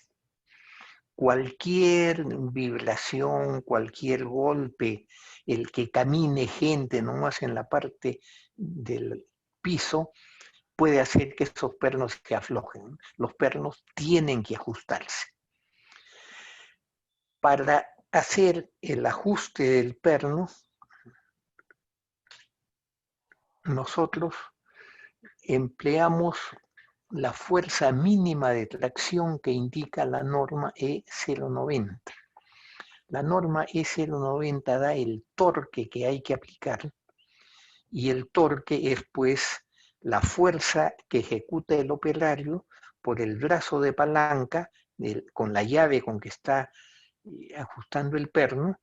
[SPEAKER 1] Cualquier vibración, cualquier golpe, el que camine gente nomás en la parte del piso, puede hacer que esos pernos se aflojen. Los pernos tienen que ajustarse. Para hacer el ajuste del perno, nosotros empleamos la fuerza mínima de tracción que indica la norma E090. La norma E090 da el torque que hay que aplicar, y el torque es pues la fuerza que ejecuta el operario por el brazo de palanca con la llave con que está ajustando el perno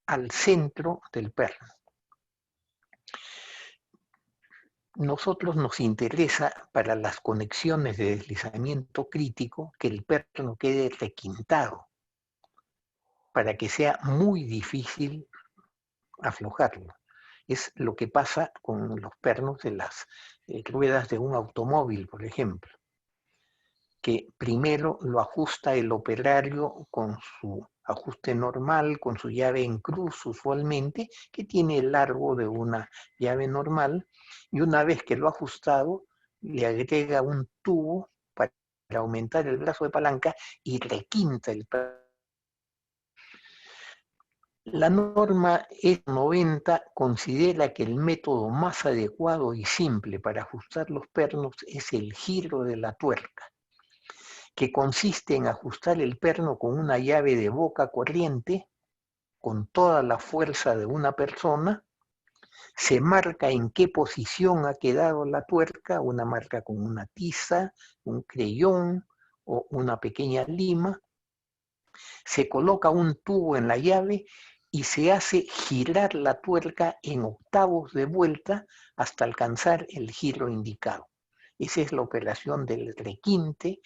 [SPEAKER 1] al centro del perno. Nosotros nos interesa para las conexiones de deslizamiento crítico que el perno quede requintado para que sea muy difícil aflojarlo. Es lo que pasa con los pernos de las ruedas de un automóvil, por ejemplo, que primero lo ajusta el operario con su ajuste normal, con su llave en cruz usualmente, que tiene el largo de una llave normal, y una vez que lo ha ajustado, le agrega un tubo para aumentar el brazo de palanca y requinta el perno. La norma E90 considera que el método más adecuado y simple para ajustar los pernos es el giro de la tuerca, que consiste en ajustar el perno con una llave de boca corriente con toda la fuerza de una persona. Se marca en qué posición ha quedado la tuerca, una marca con una tiza, un creyón o una pequeña lima. Se coloca un tubo en la llave y se hace girar la tuerca en octavos de vuelta hasta alcanzar el giro indicado. Esa es la operación del requinte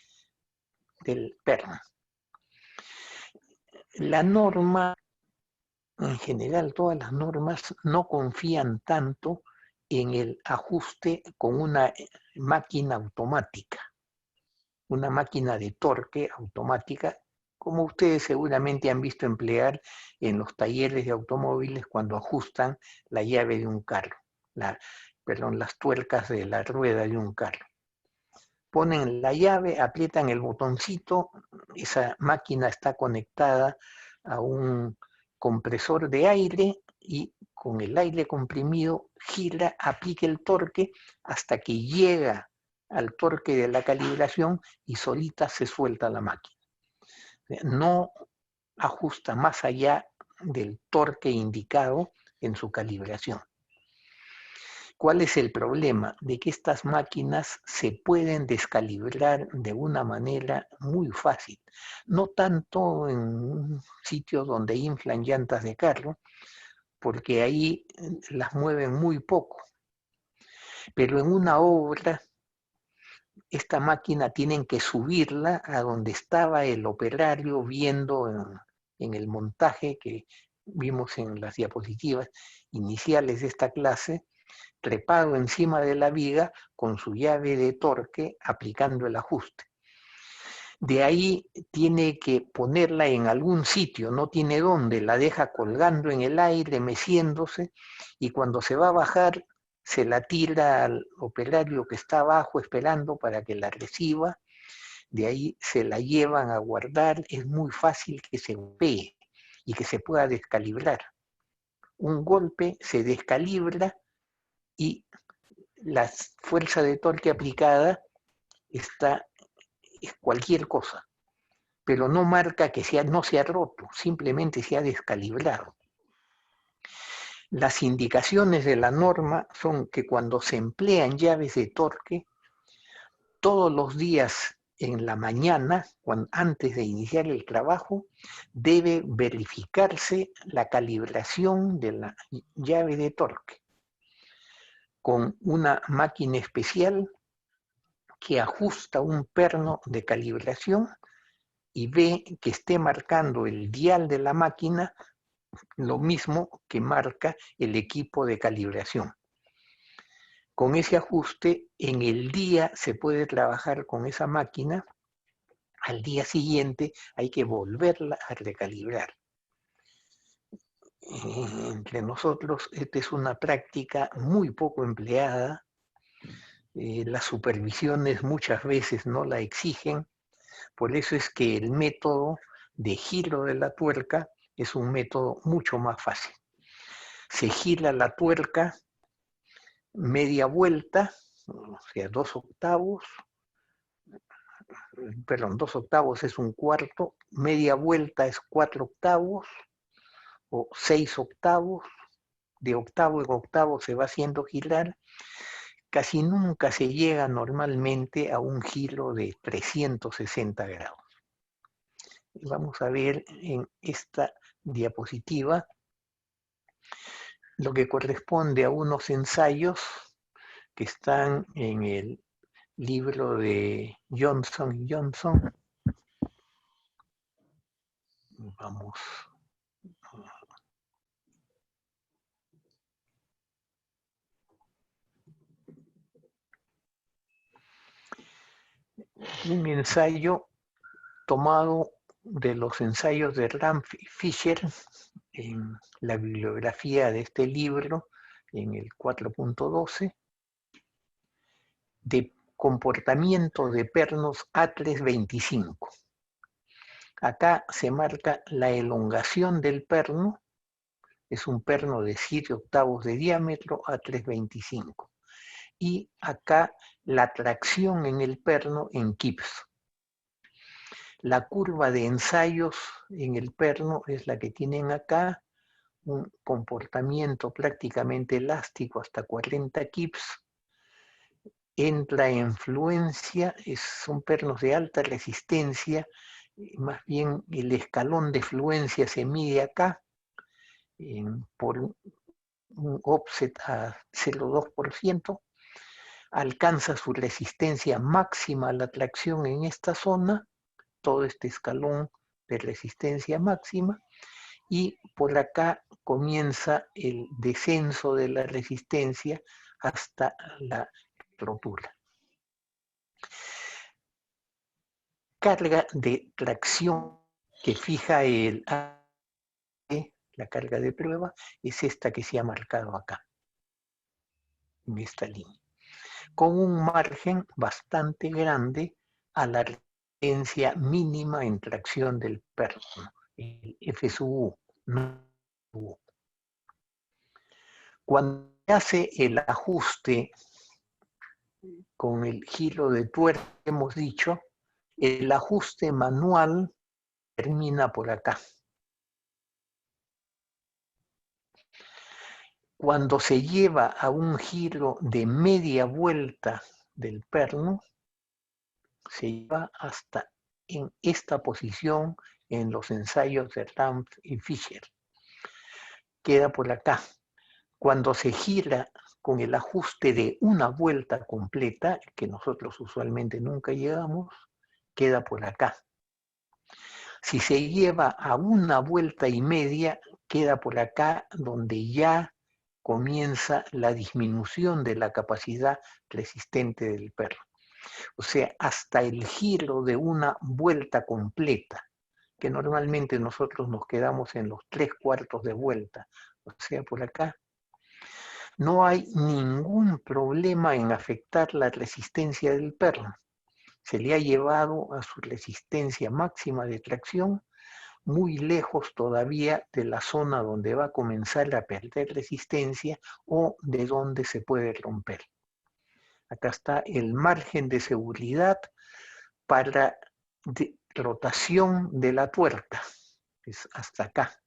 [SPEAKER 1] del perno. La norma, en general todas las normas, no confían tanto en el ajuste con una máquina automática, una máquina de torque automática, como ustedes seguramente han visto emplear en los talleres de automóviles cuando ajustan la llave de un carro, las tuercas de la rueda de un carro. Ponen la llave, aprietan el botoncito, esa máquina está conectada a un compresor de aire y con el aire comprimido gira, aplica el torque hasta que llega al torque de la calibración y solita se suelta la máquina. No ajusta más allá del torque indicado en su calibración. ¿Cuál es el problema? De que estas máquinas se pueden descalibrar de una manera muy fácil. No tanto en un sitio donde inflan llantas de carro, porque ahí las mueven muy poco. Pero en una obra, esta máquina tienen que subirla a donde estaba el operario viendo en el montaje que vimos en las diapositivas iniciales de esta clase, trepado encima de la viga con su llave de torque aplicando el ajuste. De ahí tiene que ponerla en algún sitio, no tiene dónde, la deja colgando en el aire, meciéndose, y cuando se va a bajar se la tira al operario que está abajo esperando para que la reciba. De ahí se la llevan a guardar, es muy fácil que se golpee y que se pueda descalibrar. Un golpe se descalibra y la fuerza de torque aplicada es cualquier cosa, pero no marca que no se ha roto, simplemente se ha descalibrado. Las indicaciones de la norma son que cuando se emplean llaves de torque, todos los días en la mañana, antes de iniciar el trabajo, debe verificarse la calibración de la llave de torque con una máquina especial que ajusta un perno de calibración y ve que esté marcando el dial de la máquina lo mismo que marca el equipo de calibración. Con ese ajuste, en el día se puede trabajar con esa máquina, al día siguiente hay que volverla a recalibrar. Entre nosotros, esta es una práctica muy poco empleada. Las supervisiones muchas veces no la exigen, por eso es que el método de giro de la tuerca es un método mucho más fácil. Se gira la tuerca media vuelta, o sea, 2 octavos, perdón, 2 octavos es un cuarto, media vuelta es 4 octavos o 6 octavos, de octavo en octavo se va haciendo girar. Casi nunca se llega normalmente a un giro de 360 grados. Vamos a ver en esta diapositiva lo que corresponde a unos ensayos que están en el libro de Johnson & Johnson. Vamos. Un ensayo tomado de los ensayos de Rand Fisher en la bibliografía de este libro, en el 4.12, de comportamiento de pernos A325. Acá se marca la elongación del perno, es un perno de 7 octavos de diámetro A325. Y acá la tracción en el perno en Kips. La curva de ensayos en el perno es la que tienen acá, un comportamiento prácticamente elástico hasta 40 Kips. Entra en fluencia, son pernos de alta resistencia, más bien el escalón de fluencia se mide acá, por un offset a 0,2%, alcanza su resistencia máxima a la tracción en esta zona, todo este escalón de resistencia máxima, y por acá comienza el descenso de la resistencia hasta la rotura. Carga de tracción que fija la carga de prueba, es esta que se ha marcado acá, en esta línea, con un margen bastante grande a la resistencia mínima en tracción del perno, el F sub U, no U. Cuando se hace el ajuste con el giro de tuerca que hemos dicho, el ajuste manual termina por acá. Cuando se lleva a un giro de media vuelta del perno, se lleva hasta en esta posición en los ensayos de Ramp y Fisher. Queda por acá. Cuando se gira con el ajuste de una vuelta completa, que nosotros usualmente nunca llegamos, queda por acá. Si se lleva a una vuelta y media, queda por acá donde ya comienza la disminución de la capacidad resistente del perno. O sea, hasta el giro de una vuelta completa, que normalmente nosotros nos quedamos en los 3/4 de vuelta, o sea, por acá, no hay ningún problema en afectar la resistencia del perno. Se le ha llevado a su resistencia máxima de tracción, muy lejos todavía de la zona donde va a comenzar a perder resistencia o de donde se puede romper. Acá está el margen de seguridad para rotación de la tuerca, es hasta acá.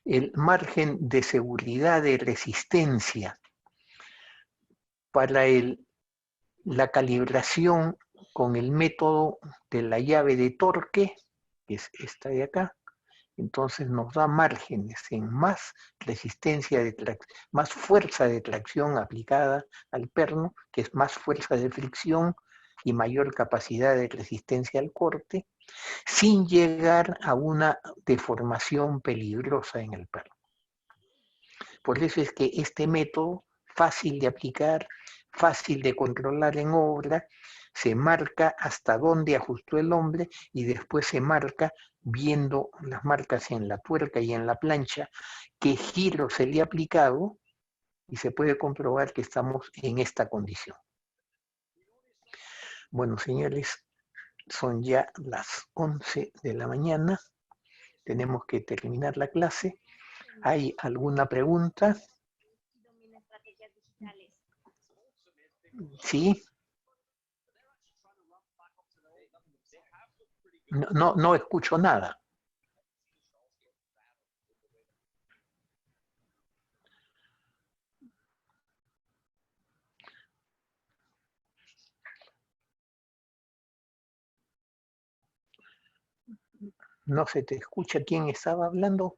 [SPEAKER 1] El margen de seguridad de resistencia para la calibración con el método de la llave de torque, que es esta de acá, entonces nos da márgenes en más resistencia de tracción, más fuerza de tracción aplicada al perno, que es más fuerza de fricción y mayor capacidad de resistencia al corte, sin llegar a una deformación peligrosa en el perno. Por eso es que este método, fácil de aplicar, fácil de controlar en obra, se marca hasta dónde ajustó el hombre y después se marca viendo las marcas en la tuerca y en la plancha, qué giro se le ha aplicado y se puede comprobar que estamos en esta condición. Bueno, señores, son ya las 11 de la mañana. Tenemos que terminar la clase. ¿Hay alguna pregunta? ¿Sí? No escucho nada. No se te escucha quién estaba hablando.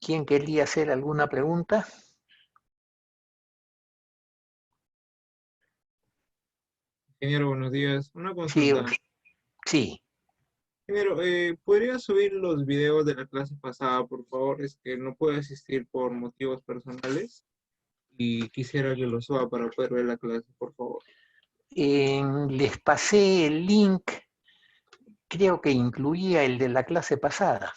[SPEAKER 1] ¿Quién quería hacer alguna pregunta?
[SPEAKER 5] Ingeniero, buenos días. Una
[SPEAKER 1] Sí,
[SPEAKER 5] consulta.
[SPEAKER 1] sí.
[SPEAKER 5] Ingeniero, ¿podría subir los videos de la clase pasada, por favor? Es que no puedo asistir por motivos personales y quisiera que lo suba para poder ver la clase, por favor.
[SPEAKER 1] Les pasé el link, creo que incluía el de la clase pasada.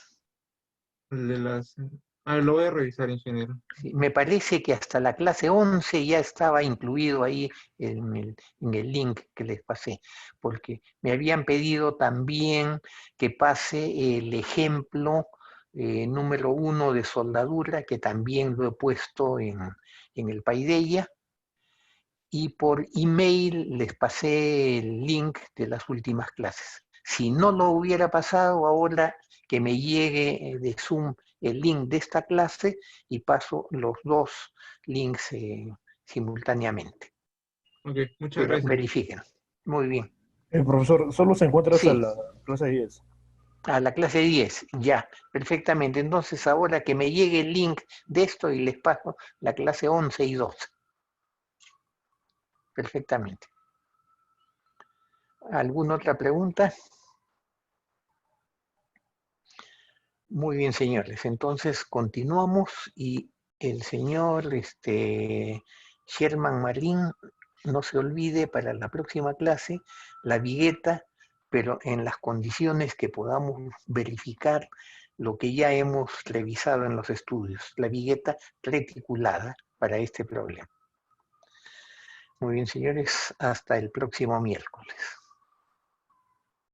[SPEAKER 5] El de las... lo voy a revisar, ingeniero.
[SPEAKER 1] Sí, me parece que hasta la clase 11 ya estaba incluido ahí en el link que les pasé, porque me habían pedido también que pase el ejemplo número 1 de soldadura, que también lo he puesto en el Paideia, y por email les pasé el link de las últimas clases. Si no lo hubiera pasado, ahora que me llegue de Zoom el link de esta clase y paso los dos links simultáneamente.
[SPEAKER 5] Ok, muchas
[SPEAKER 1] Pero
[SPEAKER 5] gracias.
[SPEAKER 1] verifiquen. Muy bien.
[SPEAKER 2] Profesor, solo se encuentra hasta
[SPEAKER 1] Sí.
[SPEAKER 2] la clase 10.
[SPEAKER 1] A la clase 10, ya, perfectamente. Entonces ahora que me llegue el link de esto y les paso la clase 11 y 12. Perfectamente. ¿Alguna otra pregunta? Muy bien, señores. Entonces continuamos y el señor Sherman Marín, no se olvide para la próxima clase la vigueta, pero en las condiciones que podamos verificar lo que ya hemos revisado en los estudios, la vigueta reticulada para este problema. Muy bien, señores, hasta el próximo miércoles.